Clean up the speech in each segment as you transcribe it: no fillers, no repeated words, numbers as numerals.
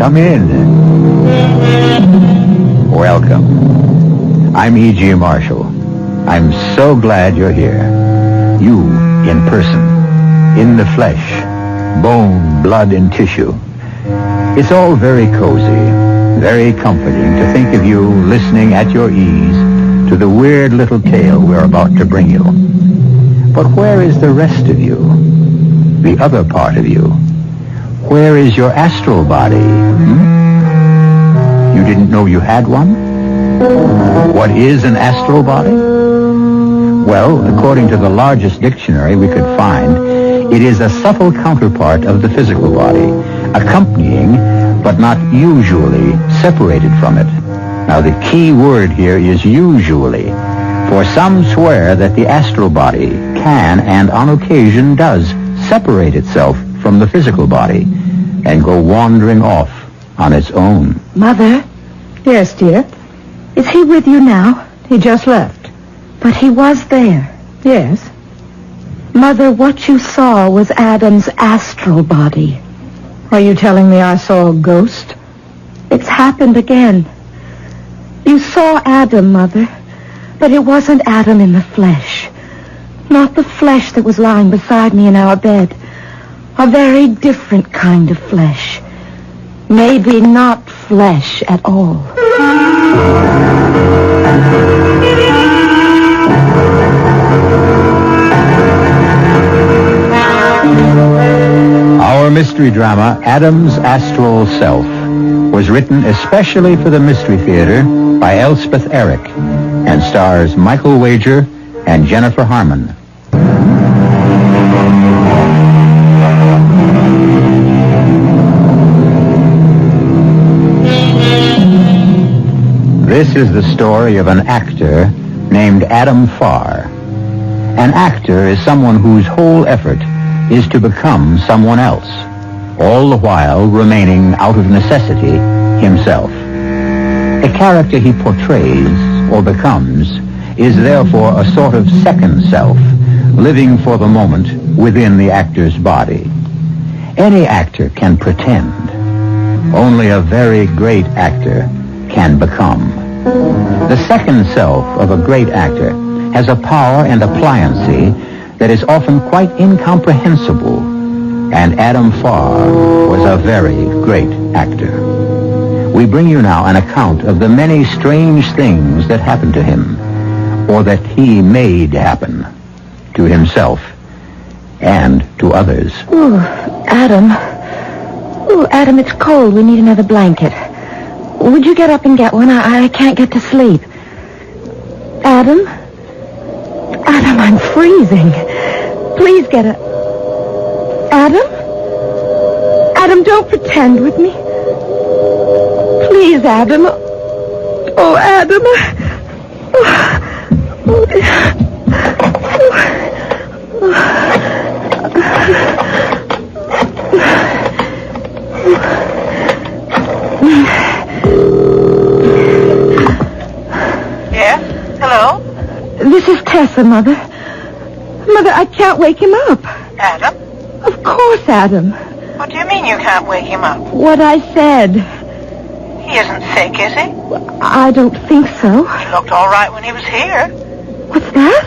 Come in. Welcome. I'm E.G. Marshall. I'm so glad you're here. You, in person, in the flesh, bone, blood, and tissue. It's all very cozy, very comforting to think of you listening at your ease to the weird little tale we're about to bring you. But where is the rest of you? The other part of you? Where is your astral body? You didn't know you had one? What is an astral body? Well, according to the largest dictionary we could find, it is a subtle counterpart of the physical body, accompanying, but not usually, separated from it. Now, the key word here is usually, for some swear that the astral body can, and on occasion does, separate itself from the physical body and go wandering off on its own. Mother? Yes, dear? Is he with you now? He just left. But he was there. Yes? Mother, what you saw was Adam's astral body. Are you telling me I saw a ghost? It's happened again. You saw Adam, Mother, but it wasn't Adam in the flesh. Not the flesh that was lying beside me in our bed. A very different kind of flesh. Maybe not flesh at all. Our mystery drama, Adam's Astral Self, was written especially for the Mystery Theater by Elspeth Eric and stars Michael Wager and Jennifer Harmon. This is the story of an actor named Adam Farr. An actor is someone whose whole effort is to become someone else, all the while remaining out of necessity himself. The character he portrays or becomes is therefore a sort of second self, living for the moment within the actor's body. Any actor can pretend. Only a very great actor can become. The second self of a great actor has a power and a pliancy that is often quite incomprehensible, and Adam Farr was a very great actor. We bring you now an account of the many strange things that happened to him, or that he made happen to himself and to others. Ooh, Adam. Ooh, Adam, it's cold. We need another blanket. Would you get up and get one? I can't get to sleep. Adam? Adam, I'm freezing. Please get a... Adam? Adam, don't pretend with me. Please, Adam. Oh, Adam. Yes? Hello? This is Tessa, Mother. Mother, I can't wake him up. Adam? Of course, Adam. What do you mean you can't wake him up? What I said. He isn't sick, is he? I don't think so. He looked all right when he was here. What's that?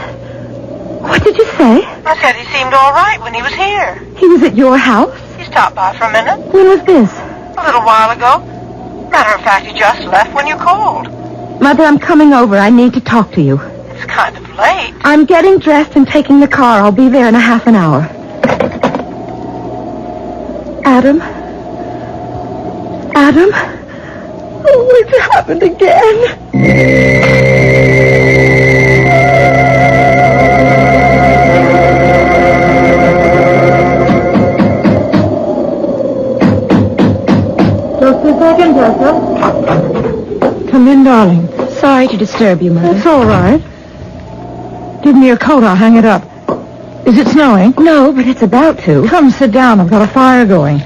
What did you say? I said he seemed all right when he was here. He was at your house? He stopped by for a minute. When was this? A little while ago. Matter of fact, he just left when you called. Mother, I'm coming over. I need to talk to you. It's kind of late. I'm getting dressed and taking the car. I'll be there in a half an hour. Adam? Adam? Oh, it's happened again. Just a second, Tessa. Come in, darling. Sorry to disturb you, Mother. That's all right. Give me your coat. I'll hang it up. Is it snowing? No, but it's about to. Come, sit down. I've got a fire going.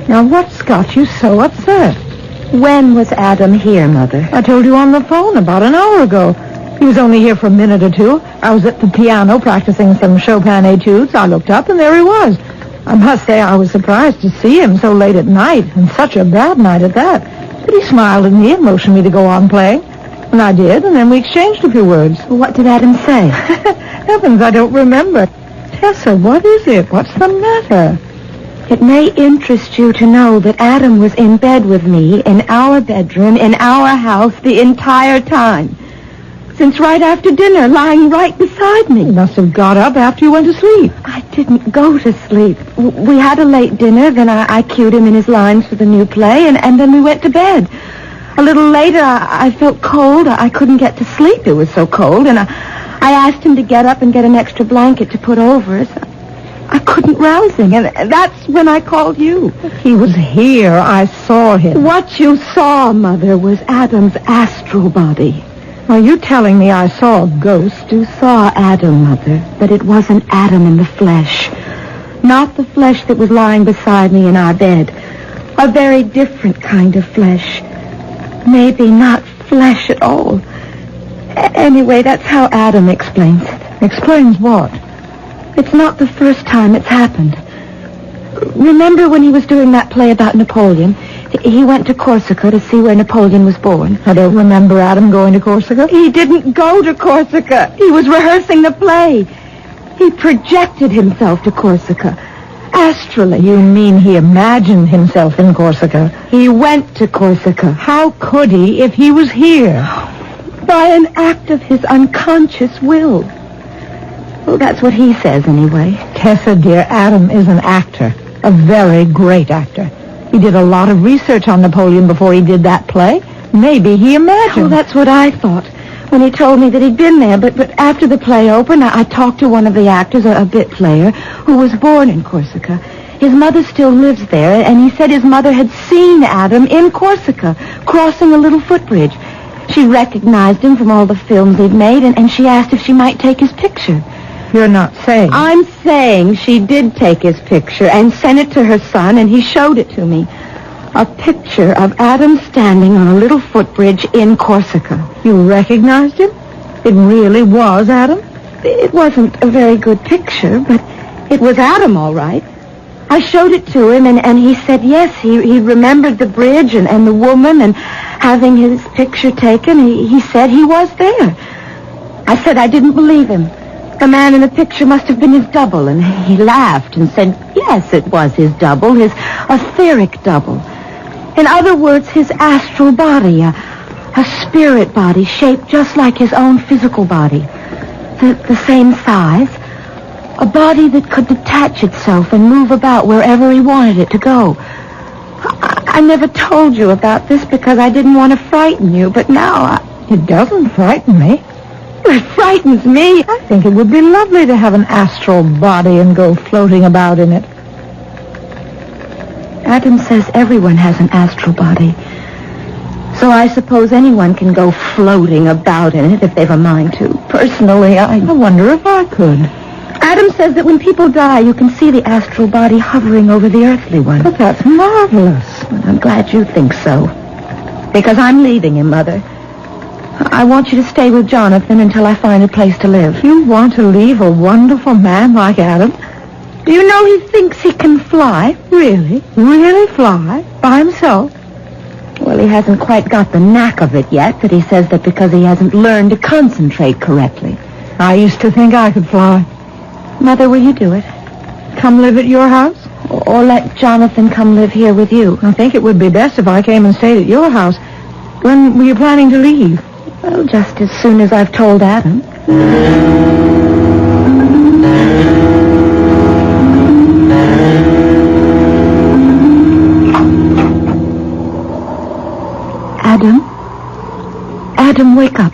Now, what's got you so upset? When was Adam here, Mother? I told you on the phone about an hour ago. He was only here for a minute or two. I was at the piano practicing some Chopin etudes. I looked up, and there he was. I must say I was surprised to see him so late at night, and such a bad night at that. But he smiled at me and motioned me to go on playing. And I did, and then we exchanged a few words. What did Adam say? Heavens, I don't remember. Tessa, what is it? What's the matter? It may interest you to know that Adam was in bed with me in our bedroom, in our house, the entire time. Since right after dinner, lying right beside me. He must have got up after you went to sleep. I didn't go to sleep. We had a late dinner, then I cued him in his lines for the new play, and then we went to bed. A little later, I felt cold. I couldn't get to sleep. It was so cold, and I asked him to get up and get an extra blanket to put over us. I couldn't rouse him, and that's when I called you. He was here. I saw him. What you saw, Mother, was Adam's astral body. Are you telling me I saw a ghost? You saw Adam, Mother, but it wasn't Adam in the flesh. Not the flesh that was lying beside me in our bed. A very different kind of flesh. Maybe not flesh at all. Anyway, that's how Adam explains it. Explains what? It's not the first time it's happened. Remember when he was doing that play about Napoleon? He went to Corsica to see where Napoleon was born. I don't remember Adam going to Corsica. He didn't go to Corsica. He was rehearsing the play. He projected himself to Corsica. Astrally. You mean he imagined himself in Corsica? He went to Corsica. How could he if he was here? By an act of his unconscious will. Well, that's what he says, anyway. Tessa, dear, Adam is an actor. A very great actor. He did a lot of research on Napoleon before he did that play. Maybe he imagined. Oh, that's what I thought when he told me that he'd been there. But after the play opened, I talked to one of the actors, a bit player, who was born in Corsica. His mother still lives there, and he said his mother had seen Adam in Corsica, crossing a little footbridge. She recognized him from all the films he'd made, and she asked if she might take his picture. You're not saying. I'm saying she did take his picture and sent it to her son, and he showed it to me. A picture of Adam standing on a little footbridge in Corsica. You recognized him? It really was Adam? It wasn't a very good picture, but it was Adam, all right. I showed it to him, and he said yes, he remembered the bridge and the woman, and having his picture taken, he said he was there. I said I didn't believe him. The man in the picture must have been his double, and he laughed and said, yes, it was his double, his etheric double. In other words, his astral body, a spirit body shaped just like his own physical body. The same size. A body that could detach itself and move about wherever he wanted it to go. I never told you about this because I didn't want to frighten you, but now It doesn't frighten me. It frightens me. I think it would be lovely to have an astral body and go floating about in it. Adam says everyone has an astral body. So I suppose anyone can go floating about in it if they've a mind to. Personally, I wonder if I could. Adam says that when people die, you can see the astral body hovering over the earthly one. But that's marvelous. I'm glad you think so. Because I'm leaving him, Mother. I want you to stay with Jonathan until I find a place to live. You want to leave a wonderful man like Adam? Do you know he thinks he can fly? Really? Really fly? By himself? Well, he hasn't quite got the knack of it yet, but he says that because he hasn't learned to concentrate correctly. I used to think I could fly. Mother, will you do it? Come live at your house? Or let Jonathan come live here with you? I think it would be best if I came and stayed at your house. When were you planning to leave? Well, just as soon as I've told Adam. Adam, wake up.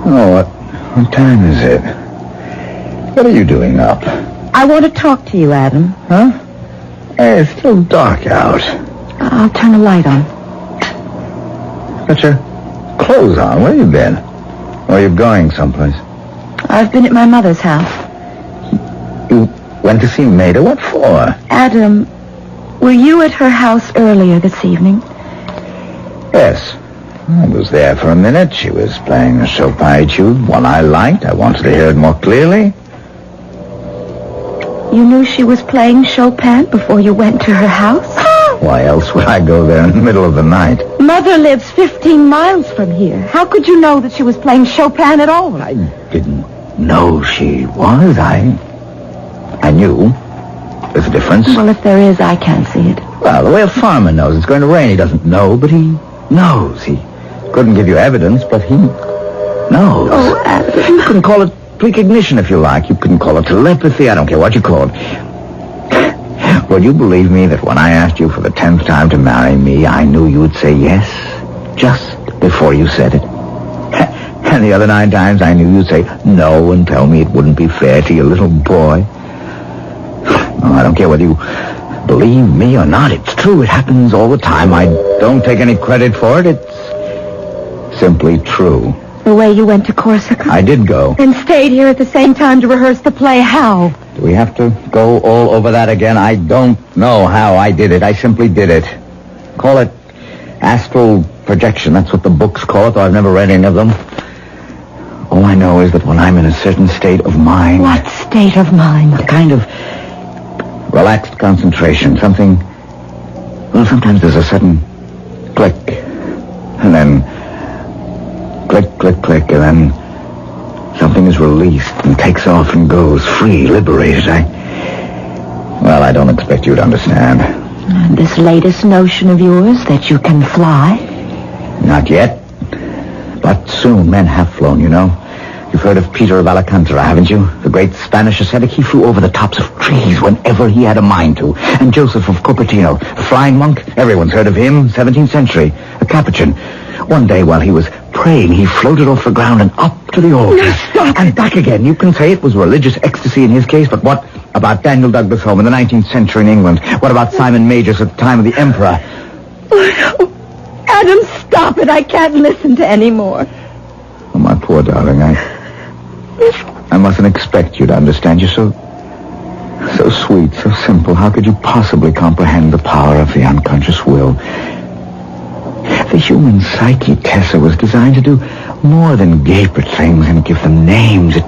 Oh, what time is it? What are you doing up? I want to talk to you, Adam. Huh? Hey, it's still dark out. I'll turn the light on. Got your clothes on. Where you been? Or are you going someplace? I've been at my mother's house. You went to see Maida? What for? Adam, were you at her house earlier this evening? Yes. I was there for a minute. She was playing a soap I chewed, one I liked. I wanted to hear it more clearly. You knew she was playing Chopin before you went to her house? Why else would I go there in the middle of the night? Mother lives 15 miles from here. How could you know that she was playing Chopin at all? I didn't know she was. I knew. There's a difference. Well, if there is, I can't see it. Well, the way a farmer knows it's going to rain, he doesn't know, but he knows. He couldn't give you evidence, but he knows. Oh, Adam. You can call it precognition if you like. You can call it telepathy. I don't care what you call it. Would you believe me that when I asked you for the 10th time to marry me, I knew you would say yes just before you said it? And the other 9 times I knew you'd say no and tell me it wouldn't be fair to your little boy. Oh, I don't care whether you believe me or not. It's true. It happens all the time. I don't take any credit for it. It's simply true. The way you went to Corsica? I did go. And stayed here at the same time to rehearse the play. How? Do we have to go all over that again? I don't know how I did it. I simply did it. Call it astral projection. That's what the books call it, though I've never read any of them. All I know is that when I'm in a certain state of mind... What state of mind? A kind of relaxed concentration. Something... Well, sometimes there's a sudden click. And then... click, click, click, and then... something is released and takes off and goes free, liberated. Well, I don't expect you to understand. This latest notion of yours that you can fly? Not yet. But soon. Men have flown, you know. You've heard of Peter of Alcantara, haven't you? The great Spanish ascetic. He flew over the tops of trees whenever he had a mind to. And Joseph of Cupertino, the flying monk. Everyone's heard of him. 17th century. A Capuchin. One day while he was praying, he floated off the ground and up to the altar. No, stop. And back again. You can say it was religious ecstasy in his case, but what about Daniel Douglas Home in the 19th century in England? What about Simon Magus at the time of the Emperor? Oh, no. Adam, stop it. I can't listen to any more. Oh, my poor darling, I mustn't expect you to understand. You're so sweet, so simple. How could you possibly comprehend the power of the unconscious will? The human psyche, Tessa, was designed to do more than gape at things and give them names. It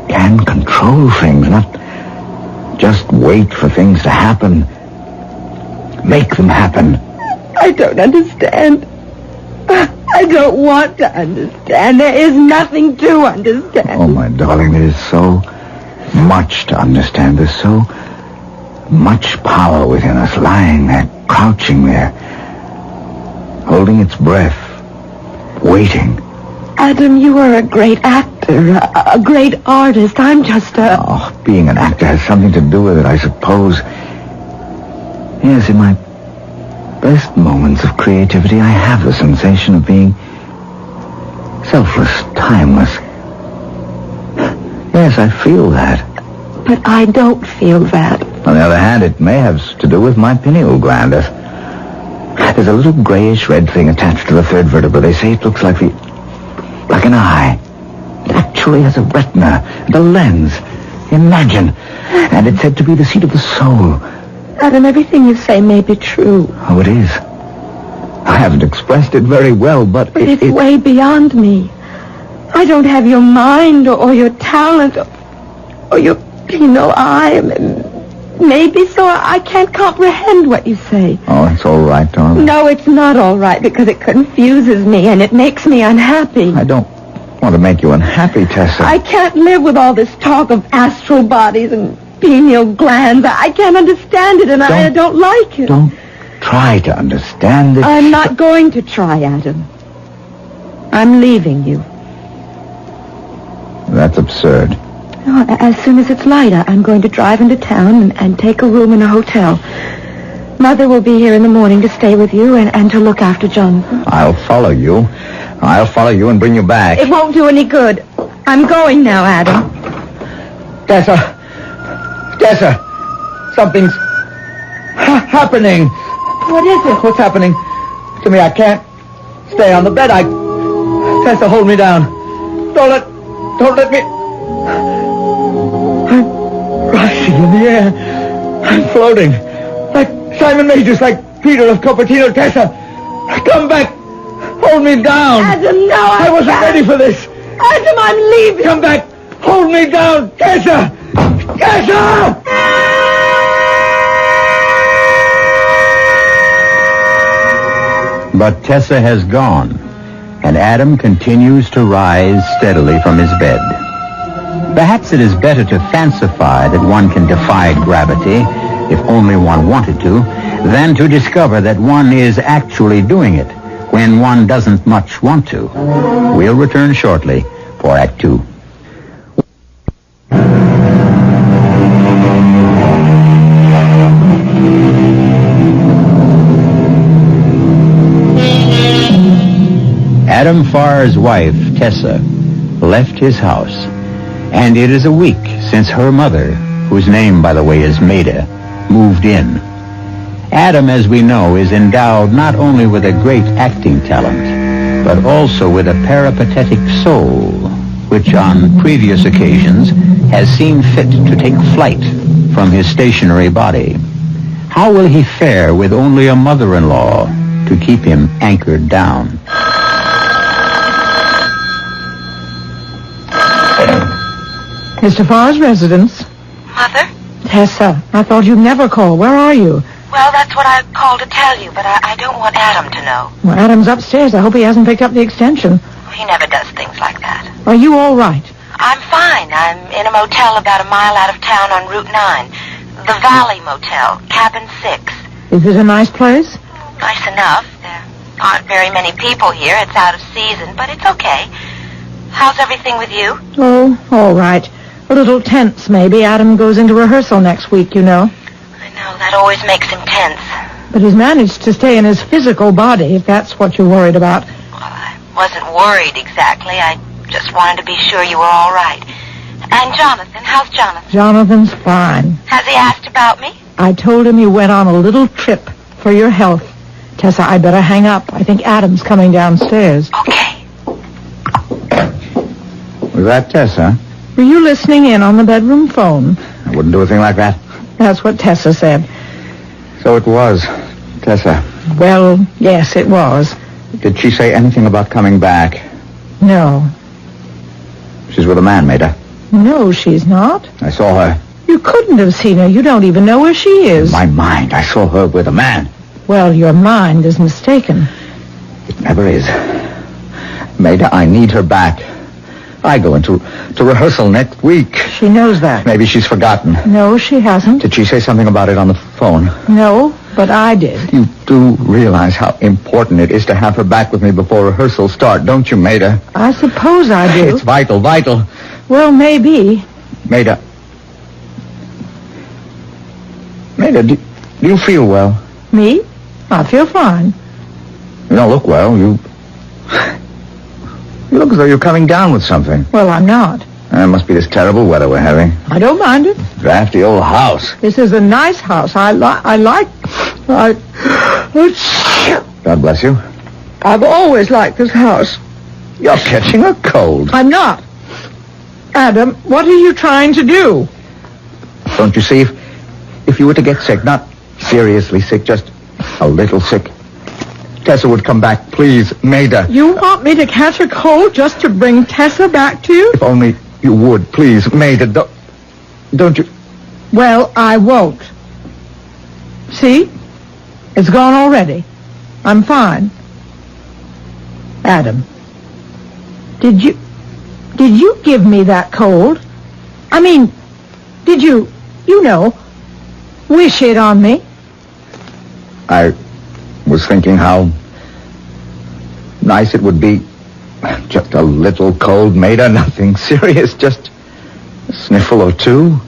can control things, not just wait for things to happen. Make them happen. I don't understand. I don't want to understand. There is nothing to understand. Oh, my darling, there is so much to understand. There's so much power within us, lying there, crouching there, holding its breath, waiting. Adam, you are a great actor, a great artist. I'm just a... Oh, being an actor has something to do with it, I suppose. Yes, in my best moments of creativity, I have the sensation of being selfless, timeless. Yes, I feel that. But I don't feel that. On the other hand, it may have to do with my pineal gland. There's a little grayish-red thing attached to the third vertebra. They say it looks like an eye. It actually has a retina and a lens. Imagine. And it's said to be the seat of the soul. Adam, everything you say may be true. Oh, it is. I haven't expressed it very well, but it's way beyond me. I don't have your mind or your talent or your penal eye. Maybe so. I can't comprehend what you say. Oh, it's all right, darling. No, it's not all right because it confuses me and it makes me unhappy. I don't want to make you unhappy, Tessa. I can't live with all this talk of astral bodies and pineal glands. I can't understand it and I don't like it. Don't try to understand it. I'm not going to try, Adam. I'm leaving you. That's absurd. No, as soon as it's light, I'm going to drive into town and take a room in a hotel. Mother will be here in the morning to stay with you and to look after Jonathan. I'll follow you. I'll follow you and bring you back. It won't do any good. I'm going now, Adam. Tessa! Something's happening. What is it? What's happening to me? I can't stay on the bed. Tessa, hold me down. Don't let me... I'm rising in the air. I'm floating. Like Simon Magus, like Peter of Cupertino. Tessa, come back. Hold me down. Adam, no, I wasn't ready for this. Adam, I'm leaving. Come back. Hold me down. Tessa. Tessa! But Tessa has gone, and Adam continues to rise steadily from his bed. Perhaps it is better to fancify that one can defy gravity, if only one wanted to, than to discover that one is actually doing it when one doesn't much want to. We'll return shortly for Act 2. Adam Farr's wife, Tessa, left his house, and it is a week since her mother, whose name, by the way, is Maida, moved in. Adam, as we know, is endowed not only with a great acting talent, but also with a peripatetic soul, which on previous occasions has seen fit to take flight from his stationary body. How will he fare with only a mother-in-law to keep him anchored down? Mr. Farr's residence. Mother? Tessa, I thought you'd never call. Where are you? Well, that's what I called to tell you, but I don't want Adam to know. Well, Adam's upstairs. I hope he hasn't picked up the extension. He never does things like that. Are you all right? I'm fine. I'm in a motel about a mile out of town on Route 9. The Valley Motel, Cabin 6. Is it a nice place? Nice enough. There aren't very many people here. It's out of season, but it's okay. How's everything with you? Oh, all right. A little tense, maybe. Adam goes into rehearsal next week, you know. I know, that always makes him tense. But he's managed to stay in his physical body, if that's what you're worried about. Well, I wasn't worried exactly. I just wanted to be sure you were all right. And Jonathan, how's Jonathan? Jonathan's fine. Has he asked about me? I told him you went on a little trip for your health. Tessa, I better hang up. I think Adam's coming downstairs. Okay. Was that Tessa? Were you listening in on the bedroom phone? I wouldn't do a thing like that. That's what Tessa said. So it was Tessa. Well, yes, it was. Did she say anything about coming back? No. She's with a man, Maida. No, she's not. I saw her. You couldn't have seen her. You don't even know where she is. In my mind, I saw her with a man. Well, your mind is mistaken. It never is. Maida, I need her back. I go into rehearsal next week. She knows that. Maybe she's forgotten. No, she hasn't. Did she say something about it on the phone? No, but I did. You do realize how important it is to have her back with me before rehearsals start, don't you, Maida? I suppose I do. It's vital. Well, maybe. Maida, do you feel well? Me? I feel fine. You don't look well. You look as though you're coming down with something. Well, I'm not. It must be this terrible weather we're having. I don't mind it. Drafty old house. This is a nice house. God bless you. I've always liked this house. You're catching a cold. I'm not. Adam, what are you trying to do? Don't you see, if you were to get sick, not seriously sick, just a little sick, Tessa would come back. Please, Maida. You want me to catch a cold just to bring Tessa back to you? If only you would, please, Maida. Don't you... Well, I won't. See? It's gone already. I'm fine. Adam, did you give me that cold? I mean, did you wish it on me? I was thinking how nice it would be. Just a little cold, Maida, nothing serious, just a sniffle or two.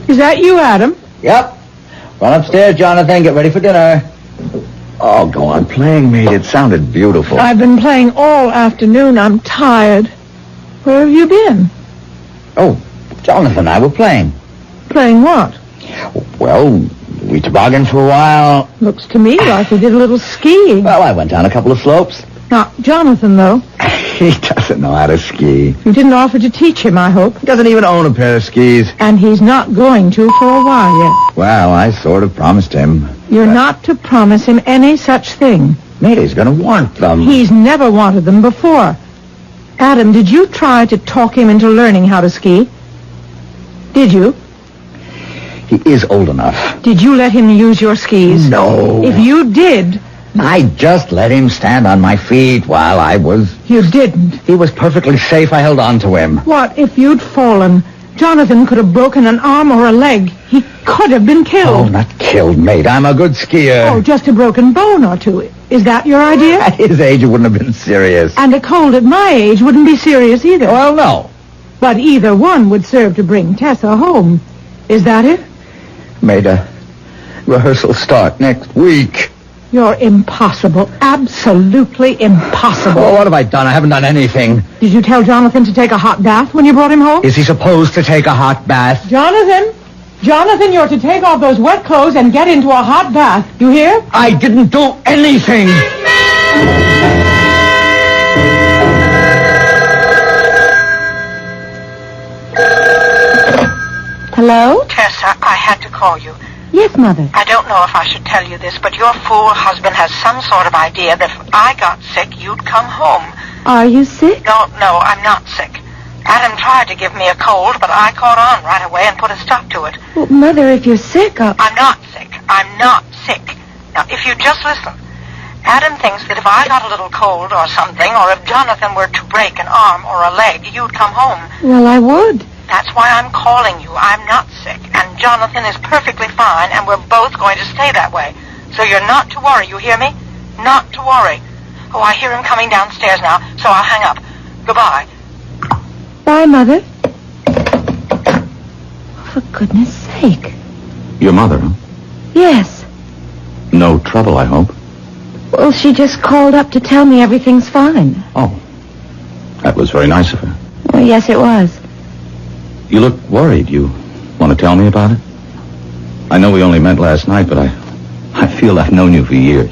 Is that you, Adam? Yep. Run upstairs, Jonathan. Get ready for dinner. Oh, go on playing, mate. It sounded beautiful. I've been playing all afternoon. I'm tired. Where have you been? Oh, Jonathan and I were playing. Playing what? Well, we tobogganed for a while. Looks to me like we did a little skiing. Well, I went down a couple of slopes. Not Jonathan, though. He doesn't know how to ski. You didn't offer to teach him, I hope. He doesn't even own a pair of skis. And he's not going to for a while yet. Well, I sort of promised him. You're not to promise him any such thing. He's going to want them. He's never wanted them before. Adam, did you try to talk him into learning how to ski? Did you? He is old enough. Did you let him use your skis? No. If you did... I just let him stand on my feet while I was... You didn't. He was perfectly safe. I held on to him. What if you'd fallen? Jonathan could have broken an arm or a leg. He could have been killed. Oh, not killed, mate. I'm a good skier. Oh, just a broken bone or two. Is that your idea? At his age, it wouldn't have been serious. And a cold at my age wouldn't be serious either. Well, no. But either one would serve to bring Tessa home. Is that it? Made a rehearsal start next week. You're impossible. Absolutely impossible. Oh, what have I done? I haven't done anything. Did you tell Jonathan to take a hot bath when you brought him home? Is he supposed to take a hot bath? Jonathan, you're to take off those wet clothes and get into a hot bath. You hear? I didn't do anything. Hello? Tessa, I had to call you. Yes, Mother. I don't know if I should tell you this, but your fool husband has some sort of idea that if I got sick, you'd come home. Are you sick? No, I'm not sick. Adam tried to give me a cold, but I caught on right away and put a stop to it. Well, Mother, if you're sick, I'm not sick. I'm not sick. Now, if you just listen. Adam thinks that if I got a little cold or something, or if Jonathan were to break an arm or a leg, you'd come home. Well, I would. That's why I'm calling you. I'm not sick, and Jonathan is perfectly fine, and we're both going to stay that way. So you're not to worry, you hear me? Not to worry. Oh, I hear him coming downstairs now, so I'll hang up. Goodbye. Bye, Mother. For goodness sake. Your mother, huh? Yes. No trouble, I hope. Well, she just called up to tell me everything's fine. Oh, that was very nice of her. Well, yes, it was. You look worried. You want to tell me about it? I know we only met last night, but I feel I've known you for years.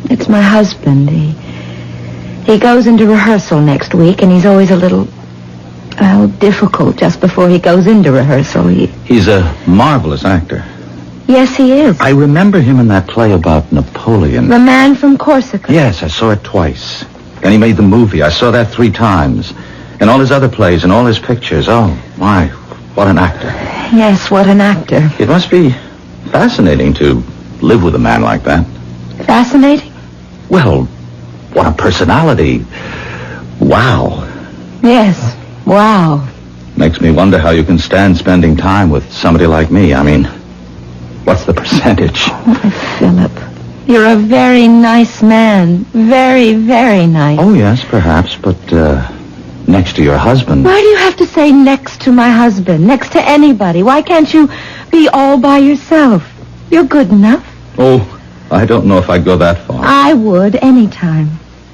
It's my husband. He goes into rehearsal next week, and he's always a little, difficult just before he goes into rehearsal. He's a marvelous actor. Yes, he is. I remember him in that play about Napoleon. The Man from Corsica. Yes, I saw it twice. Then he made the movie. I saw that 3 times. And all his other plays and all his pictures. Oh, my, what an actor. Yes, what an actor. It must be fascinating to live with a man like that. Fascinating? Well, what a personality. Wow. Yes, wow. Makes me wonder how you can stand spending time with somebody like me. I mean, what's the percentage? Oh, Philip, you're a very nice man. Very, very nice. Oh, yes, perhaps, but, next to your husband. Why do you have to say next to my husband? Next to anybody? Why can't you be all by yourself? You're good enough. Oh, I don't know if I'd go that far. I would, anytime.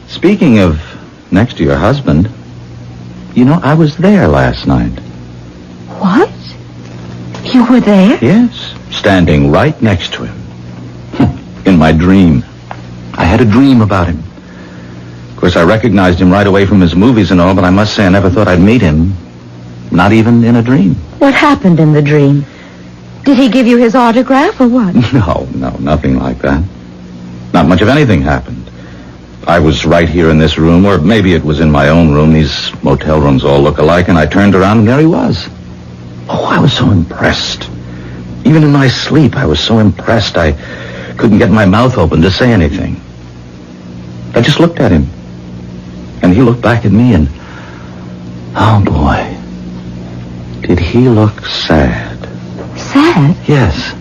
Speaking of next to your husband, you know, I was there last night. What? You were there? Yes, standing right next to him. In my dream. I had a dream about him. Of course, I recognized him right away from his movies and all, but I must say I never thought I'd meet him. Not even in a dream. What happened in the dream? Did he give you his autograph or what? No, nothing like that. Not much of anything happened. I was right here in this room, or maybe it was in my own room. These motel rooms all look alike, and I turned around and there he was. Oh, I was so impressed. Even in my sleep, I was so impressed I couldn't get my mouth open to say anything. I just looked at him. And he looked back at me and... oh, boy. Did he look sad. Sad? Yes.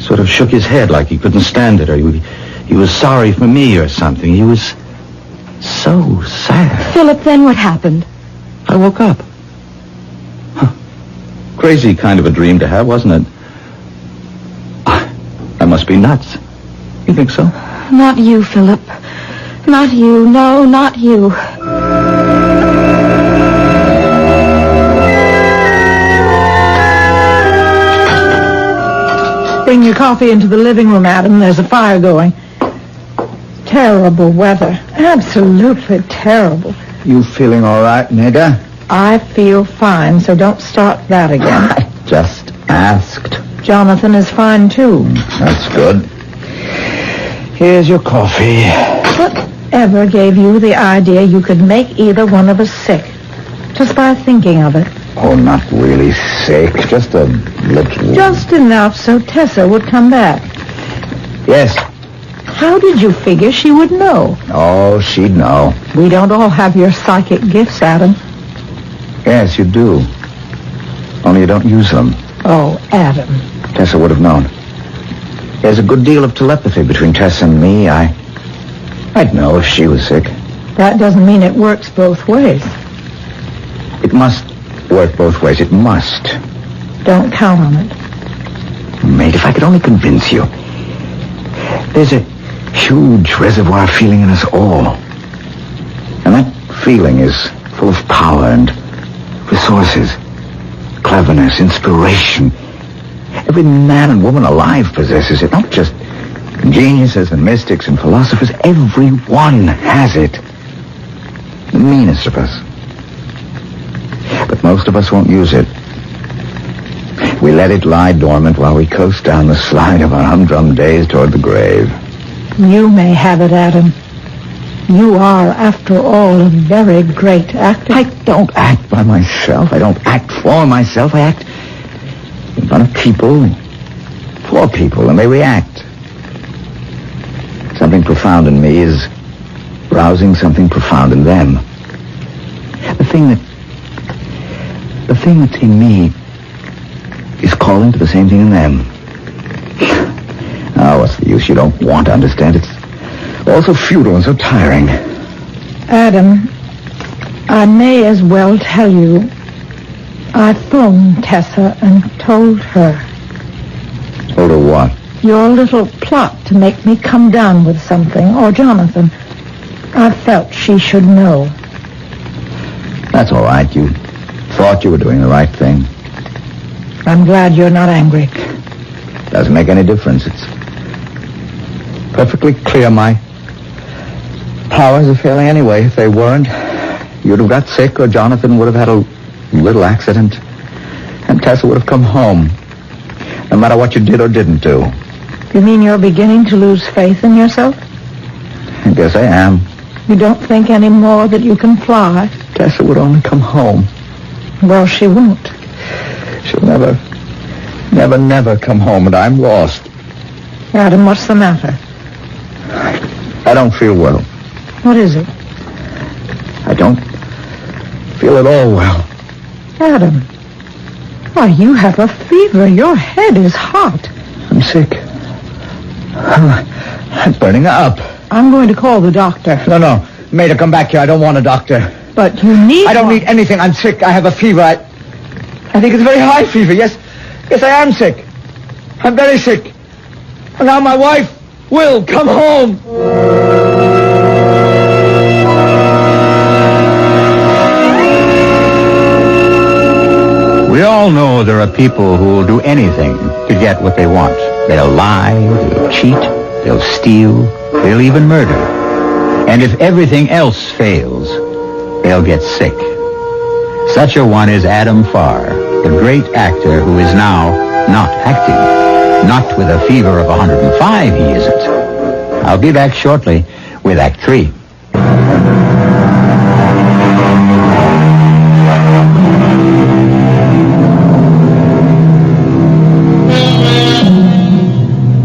Sort of shook his head like he couldn't stand it, or he was sorry for me or something. He was so sad. Philip, then what happened? I woke up. Huh. Crazy kind of a dream to have, wasn't it? I must be nuts. You think so? Not you, Philip. Not you. No, not you. Bring your coffee into the living room, Adam. There's a fire going. Terrible weather. Absolutely terrible. You feeling all right, Neda? I feel fine, so don't start that again. I just asked. Jonathan is fine, too. That's good. Here's your coffee. Whatever gave you the idea you could make either one of us sick? Just by thinking of it. Oh, not really sick. Just a little. Just enough so Tessa would come back. Yes. How did you figure she would know? Oh, she'd know. We don't all have your psychic gifts, Adam. Yes, you do. Only you don't use them. Oh, Adam. Tessa would have known. There's a good deal of telepathy between Tessa and me. I'd know if she was sick. That doesn't mean it works both ways. It must work both ways. It must. Don't count on it. Mate, if I could only convince you. There's a huge reservoir feeling in us all. And that feeling is full of power and resources, cleverness, inspiration. Every man and woman alive possesses it, not just geniuses and mystics and philosophers. Everyone has it. The meanest of us. But most of us won't use it. We let it lie dormant while we coast down the slide of our humdrum days toward the grave. You may have it, Adam. You are, after all, a very great actor. I don't act by myself. I don't act for myself. I act in front of people, for people, and they react. Something profound in me is rousing something profound in them. The thing that's in me is calling to the same thing in them. Oh, what's the use? You don't want to understand. It's all so futile and so tiring. Adam, I may as well tell you, I phoned Tessa and told her. Told her what? Your little plot to make me come down with something, or Jonathan. I felt she should know. That's all right. You thought you were doing the right thing. I'm glad you're not angry. Doesn't make any difference. It's perfectly clear my powers are failing anyway. If they weren't, you'd have got sick, or Jonathan would have had a little accident, and Tessa would have come home, no matter what you did or didn't do. You mean you're beginning to lose faith in yourself? I guess I am. You don't think any more that you can fly? Tessa would only come home. Well, she won't. She'll never come home, and I'm lost. Adam, what's the matter? I don't feel well. What is it? I don't feel at all well. Adam, why, you have a fever. Your head is hot. I'm sick. I'm burning up. I'm going to call the doctor. No. Maida, come back here. I don't want a doctor. But you need I don't one. need anything. I'm sick. I have a fever. I think it's a very high fever. Yes, I am sick. I'm very sick. And now my wife will come home. We all know there are people who will do anything to get what they want. They'll lie, they'll cheat, they'll steal, they'll even murder. And if everything else fails, they'll get sick. Such a one is Adam Farr, the great actor who is now not acting. Not with a fever of 105, he isn't. I'll be back shortly with Act 3.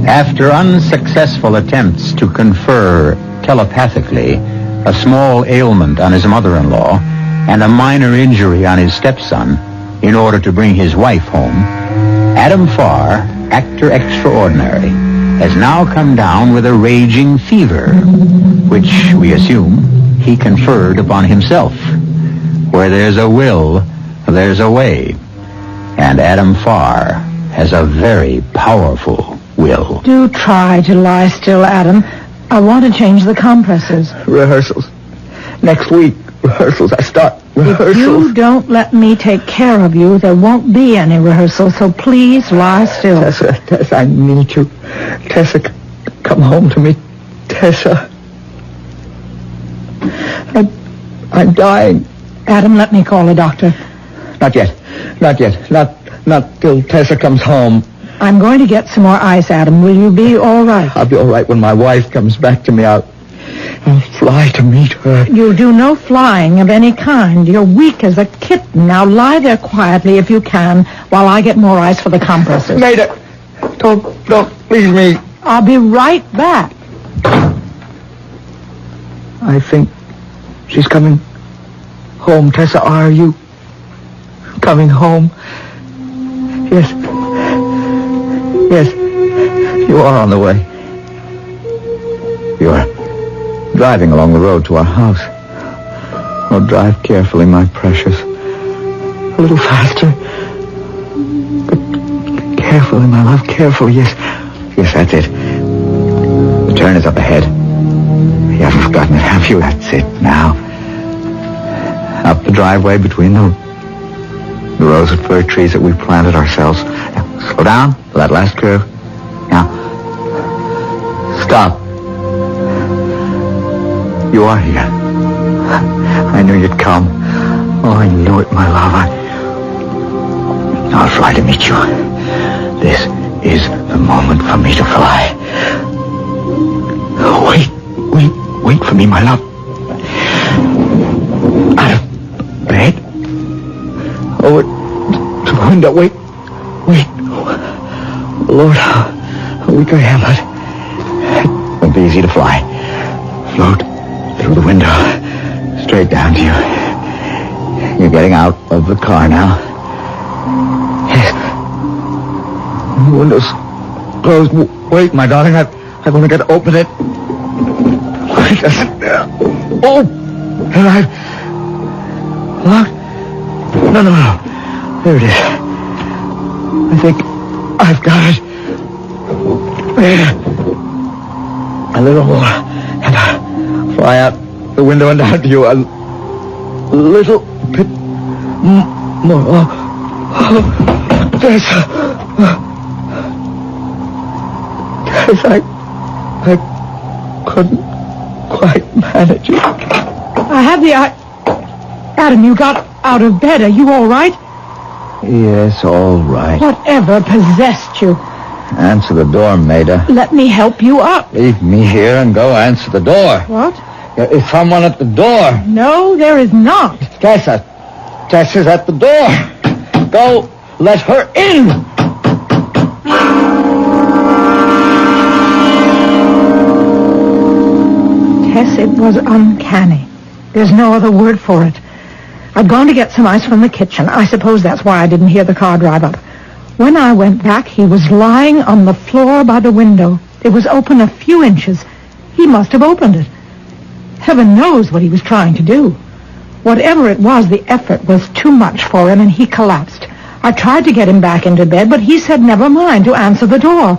After unsuccessful attempts to confer telepathically a small ailment on his mother-in-law and a minor injury on his stepson in order to bring his wife home, Adam Farr, actor extraordinary, has now come down with a raging fever, which we assume he conferred upon himself. Where there's a will, there's a way. And Adam Farr has a very powerful will. Do try to lie still, Adam. I want to change the compresses. Rehearsals. Next week, rehearsals. I start rehearsals. If you don't let me take care of you, there won't be any rehearsals, so please lie still. Tessa, I need you. Tessa, come home to me. Tessa. I'm dying. Adam, let me call a doctor. Not yet. Not till Tessa comes home. I'm going to get some more ice, Adam. Will you be all right? I'll be all right when my wife comes back to me. I'll fly to meet her. You'll do no flying of any kind. You're weak as a kitten. Now lie there quietly if you can while I get more ice for the compressors. Maida, don't leave me. I'll be right back. I think she's coming home. Tessa, are you coming home? Yes. Yes, you are on the way. You are driving along the road to our house. Oh, drive carefully, my precious. A little faster. But carefully, my love, carefully. Yes, that's it. The turn is up ahead. You haven't forgotten it, have you? That's it, now. Up the driveway between the rows of fir trees that we planted ourselves. Now, slow down for that last curve. Now, stop. You are here. I knew you'd come. Oh, I knew it, my love. I'll fly to meet you. This is the moment for me to fly. Wait for me, my love. Out of bed. Over to the window. Wait. Lord, how weak I am, but it won't be easy to fly. Float through the window, straight down to you. You're getting out of the car now. Yes. The window's closed. Wait, my darling, I've only got to open it. Oh! And I've locked. No. There it is. I think I've got it. There. A little more. And I'll fly out the window and down to you. A little bit more. Oh. Tessa. Tessa, I couldn't quite manage it. I have the Adam, you got out of bed. Are you all right? Yes, all right. Whatever possessed you? Answer the door, Maida. Let me help you up. Leave me here and go answer the door. What? There is someone at the door. No, there is not. Tessa. Tessa's at the door. Go, let her in. Tess, it was uncanny. There's no other word for it. I'd gone to get some ice from the kitchen. I suppose that's why I didn't hear the car drive up. When I went back, he was lying on the floor by the window. It was open a few inches. He must have opened it. Heaven knows what he was trying to do. Whatever it was, the effort was too much for him, and he collapsed. I tried to get him back into bed, but he said never mind to answer the door.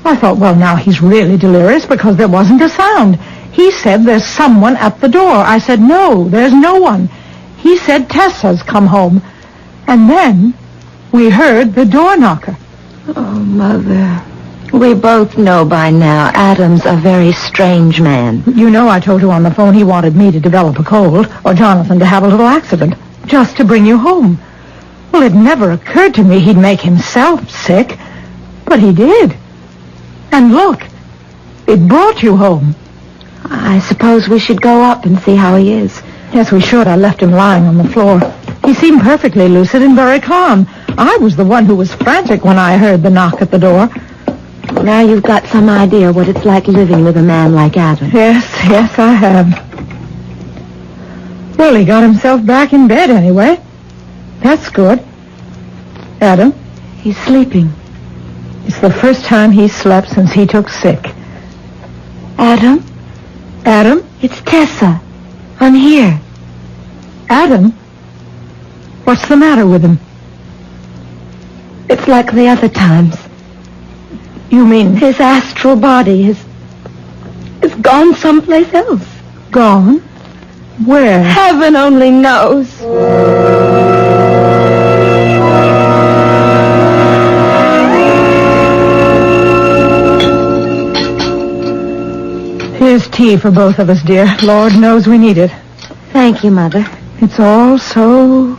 I thought, well, now he's really delirious because there wasn't a sound. He said there's someone at the door. I said, no, there's no one. He said Tessa's come home. And then we heard the door knocker. Oh, Mother. We both know by now Adam's a very strange man. You know I told you on the phone he wanted me to develop a cold or Jonathan to have a little accident just to bring you home. Well, it never occurred to me he'd make himself sick, but he did. And look, it brought you home. I suppose we should go up and see how he is. Yes, we should. I left him lying on the floor. He seemed perfectly lucid and very calm. I was the one who was frantic when I heard the knock at the door. Now you've got some idea what it's like living with a man like Adam. Yes, I have. Well, he got himself back in bed anyway. That's good. Adam? He's sleeping. It's the first time he's slept since he took sick. Adam? Adam? It's Tessa. I'm here. Adam? What's the matter with him? It's like the other times. You mean... His astral body is gone someplace else. Gone? Where? Heaven only knows. Here's tea for both of us, dear. Lord knows we need it. Thank you, Mother. It's all so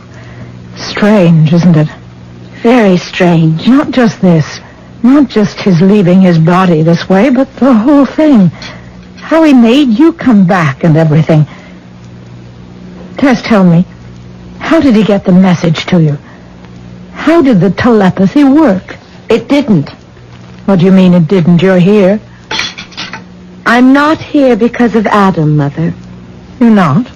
strange, isn't it? Very strange. Not just this. Not just his leaving his body this way, but the whole thing. How he made you come back and everything. Tess, tell me, how did he get the message to you? How did the telepathy work? It didn't. What do you mean it didn't? You're here. I'm not here because of Adam, Mother. You're not?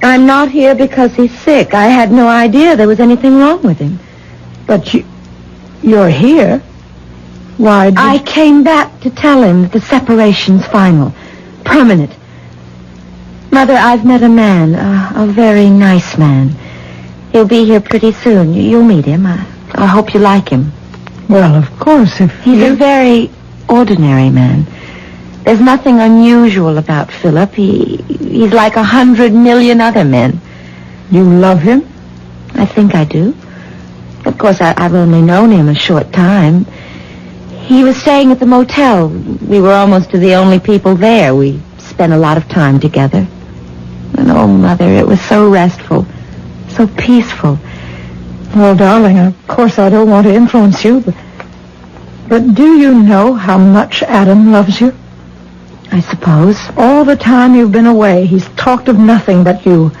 I'm not here because he's sick. I had no idea there was anything wrong with him. But you're here? Why did... I came back to tell him that the separation's final. Permanent. Mother, I've met a man, a very nice man. He'll be here pretty soon. You'll meet him. I hope you like him. Well, of course, if He's a very ordinary man. There's nothing unusual about Philip. He's like 100 million other men. You love him? I think I do. Of course, I've only known him a short time. He was staying at the motel. We were almost the only people there. We spent a lot of time together. And oh, Mother, it was so restful, so peaceful. Well, darling, of course I don't want to influence you, but do you know how much Adam loves you? I suppose. All the time you've been away, he's talked of nothing but you.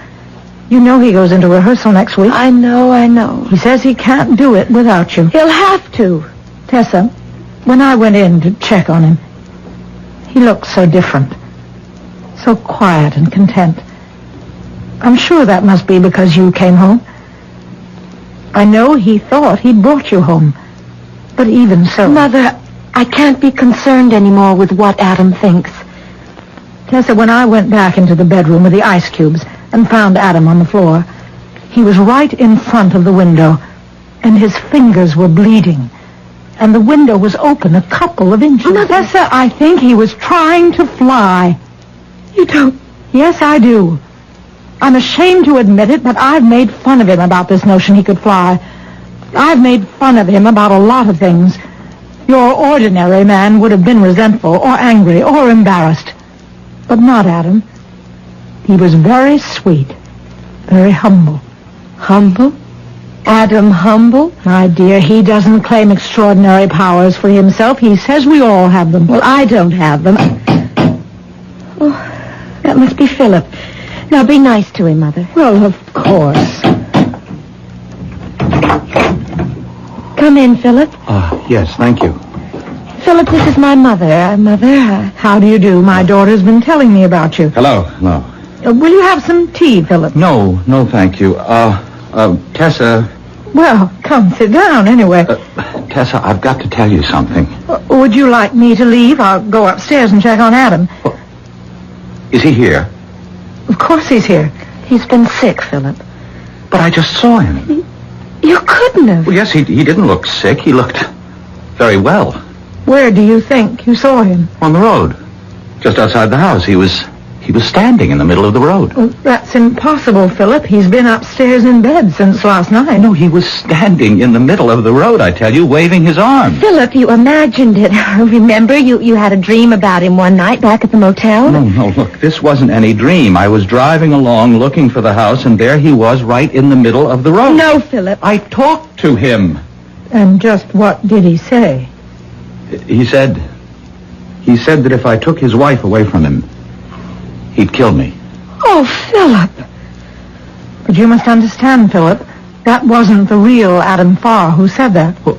You know he goes into rehearsal next week. I know. He says he can't do it without you. He'll have to. Tessa, when I went in to check on him, he looked so different. So quiet and content. I'm sure that must be because you came home. I know he thought he'd brought you home. But even so... Mother, I can't be concerned anymore with what Adam thinks. Tessa, when I went back into the bedroom with the ice cubes and found Adam on the floor, he was right in front of the window, and his fingers were bleeding. And the window was open a couple of inches. Mother. Tessa, I think he was trying to fly. You don't... Yes, I do. I'm ashamed to admit it, but I've made fun of him about this notion he could fly. I've made fun of him about a lot of things. Your ordinary man would have been resentful or angry or embarrassed. But not Adam. He was very sweet, very humble. Humble? Adam humble? My dear, he doesn't claim extraordinary powers for himself. He says we all have them. Well, I don't have them. Oh, that must be Philip. Now, be nice to him, Mother. Well, of course. Come in, Philip. Yes, thank you. Philip, this is my mother. Mother, How do you do? My daughter's been telling me about you. Hello. Will you have some tea, Philip? No, thank you. Tessa... Well, come, sit down, anyway. Tessa, I've got to tell you something. Would you like me to leave? I'll go upstairs and check on Adam. Is he here? Of course he's here. he's been sick, Philip. But I just saw him. You couldn't have. Well, yes, he didn't look sick. He looked very well. Where do you think you saw him? On the road. Just outside the house. He was standing in the middle of the road. Well, that's impossible, Philip. He's been upstairs in bed since last night. No, he was standing in the middle of the road, I tell you, waving his arm. Philip, you imagined it. Remember, you had a dream about him one night back at the motel? No, look, this wasn't any dream. I was driving along looking for the house, and there he was right in the middle of the road. No, Philip. I talked to him. And just what did he say? He said that if I took his wife away from him, he'd kill me. Oh, Philip. But you must understand, Philip, that wasn't the real Adam Farr who said that. Well,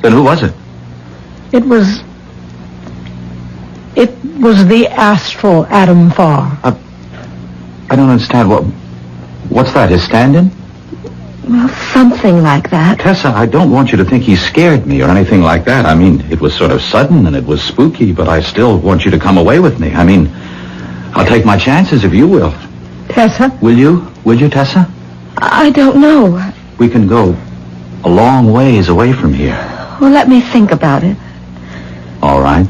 then who was it? It was the Astral Adam Farr. I don't understand. What's that, his stand-in? Well, something like that. Tessa, I don't want you to think he scared me or anything like that. I mean, it was sort of sudden and it was spooky, but I still want you to come away with me. I mean, I'll take my chances if you will. Tessa? Will you? Will you, Tessa? I don't know. We can go a long ways away from here. Well, let me think about it. All right.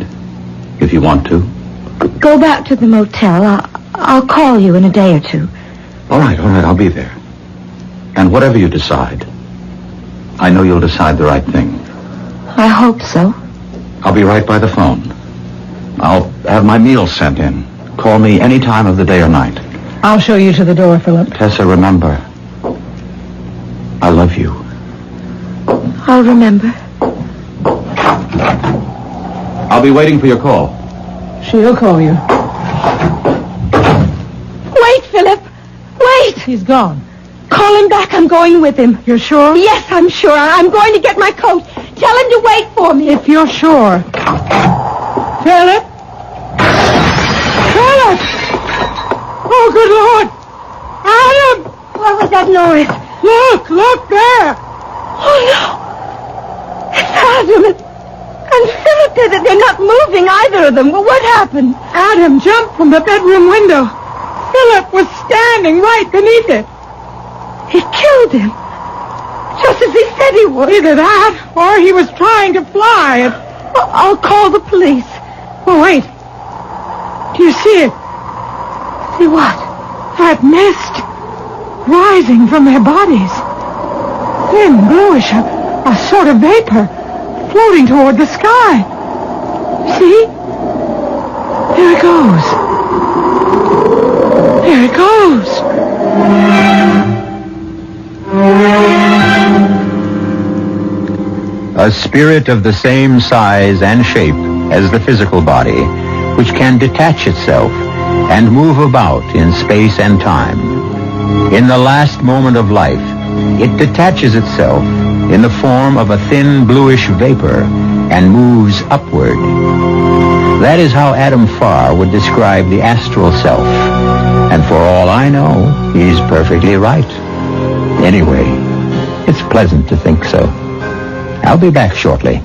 If you want to. Go back to the motel. I'll call you in a day or two. All right. I'll be there. And whatever you decide, I know you'll decide the right thing. I hope so. I'll be right by the phone. I'll have my meals sent in. Call me any time of the day or night. I'll show you to the door, Philip. Tessa, remember, I love you. I'll remember. I'll be waiting for your call. She'll call you. Wait, Philip. Wait. He's gone. Call him back. I'm going with him. You're sure? Yes, I'm sure. I'm going to get my coat. Tell him to wait for me. If you're sure. Philip? Philip! Oh, good Lord! Adam! What was that noise? Look there! Oh, no. It's Adam and Philip. They're not moving, either of them. Well, what happened? Adam jumped from the bedroom window. Philip was standing right beneath it. He killed him. Just as he said he would. Either that, or he was trying to fly. I'll call the police. Oh, wait. Do you see it? See what? That mist rising from their bodies. Thin, bluish, a sort of vapor floating toward the sky. See? There it goes. There it goes. A spirit of the same size and shape as the physical body, which can detach itself and move about in space and time. In the last moment of life, it detaches itself in the form of a thin bluish vapor and moves upward. That is how Adam Farr would describe the astral self. And for all I know, he's perfectly right. Anyway, it's pleasant to think so. I'll be back shortly.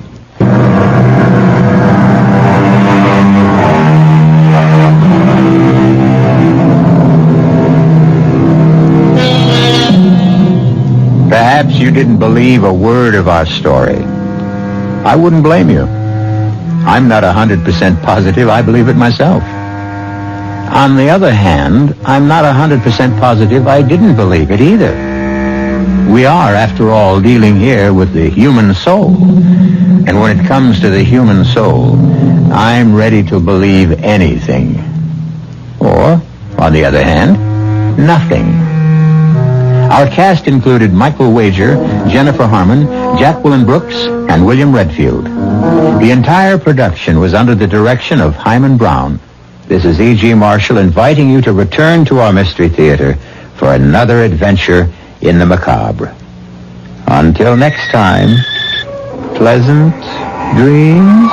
Perhaps you didn't believe a word of our story. I wouldn't blame you. I'm not 100% positive I believe it myself. On the other hand, I'm not 100% positive I didn't believe it either. We are, after all, dealing here with the human soul. And when it comes to the human soul, I'm ready to believe anything. Or, on the other hand, nothing. Our cast included Michael Wager, Jennifer Harmon, Jacqueline Brooks, and William Redfield. The entire production was under the direction of Hyman Brown. This is E.G. Marshall inviting you to return to our Mystery Theater for another adventure in the macabre. Until next time, pleasant dreams.